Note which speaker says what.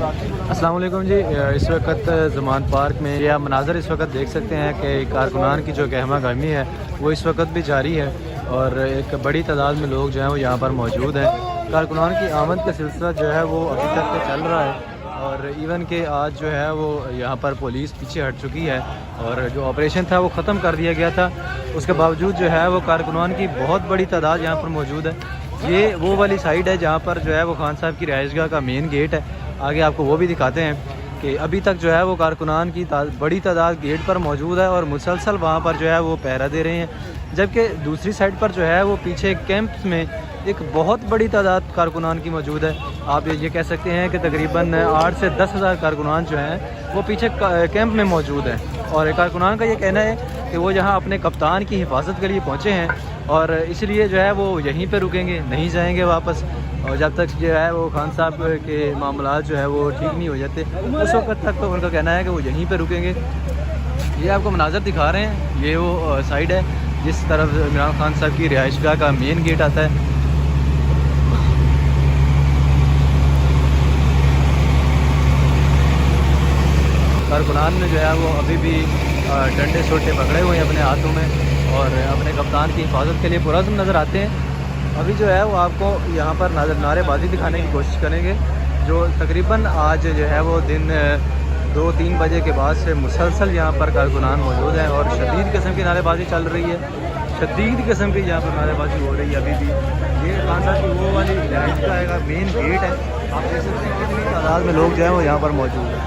Speaker 1: السلام علیکم جی، اس وقت زمان پارک میں یہ مناظر اس وقت دیکھ سکتے ہیں کہ کارکنان کی جو گہما گہمی ہے وہ اس وقت بھی جاری ہے اور ایک بڑی تعداد میں لوگ جو ہیں وہ یہاں پر موجود ہیں۔ کارکنان کی آمد کا سلسلہ جو ہے وہ ابھی تک چل رہا ہے اور ایون کہ آج جو ہے وہ یہاں پر پولیس پیچھے ہٹ چکی ہے اور جو آپریشن تھا وہ ختم کر دیا گیا تھا، اس کے باوجود جو ہے وہ کارکنان کی بہت بڑی تعداد یہاں پر موجود ہے۔ یہ وہ والی سائڈ ہے جہاں پر جو ہے وہ خان صاحب کی رہائش گاہ کا مین گیٹ ہے، آگے آپ کو وہ بھی دکھاتے ہیں کہ ابھی تک جو ہے وہ کارکنان کی بڑی تعداد گیٹ پر موجود ہے اور مسلسل وہاں پر جو ہے وہ پہرا دے رہے ہیں، جبکہ دوسری سائڈ پر جو ہے وہ پیچھے کیمپس میں ایک بہت بڑی تعداد کارکنان کی موجود ہے۔ آپ یہ کہہ سکتے ہیں کہ تقریباً 8 سے 10 ہزار کارکنان جو ہیں وہ پیچھے کیمپ میں موجود ہیں، اور کارکنان کا یہ کہنا ہے کہ وہ یہاں اپنے کپتان کی حفاظت کے لیے پہنچے ہیں اور اس لیے جو ہے وہ یہیں پہ رکیں گے، نہیں جائیں گے واپس، اور جب تک جو ہے وہ خان صاحب کے معاملات جو ہے وہ ٹھیک نہیں ہو جاتے اس وقت تک ان کا کہنا ہے کہ وہ یہیں پہ رکیں گے۔ یہ آپ کو مناظر دکھا رہے ہیں، یہ وہ سائڈ ہے جس طرف عمران خان صاحب کی رہائش گاہ کا مین گیٹ آتا ہے۔ کارکنان نے جو ہے وہ ابھی بھی ڈنڈے سوٹے پکڑے ہوئے ہیں اپنے ہاتھوں میں اور اپنے کپتان کی حفاظت کے لیے پرعزم نظر آتے ہیں۔ ابھی جو ہے وہ آپ کو یہاں پر نعرے بازی دکھانے کی کوشش کریں گے، جو تقریباً آج جو ہے وہ دن 2-3 بجے کے بعد سے مسلسل یہاں پر کارکنان موجود ہیں اور شدید قسم کی نعرے بازی چل رہی ہے، شدید قسم کی یہاں پر نعرے بازی ہو رہی ہے ابھی بھی۔ یہ خان صاحب کی وہ والی رہائش کا مین گیٹ ہے، آپ دیکھ سکتے ہیں کتنی تعداد میں لوگ جو ہیں وہ یہاں پر موجود ہیں۔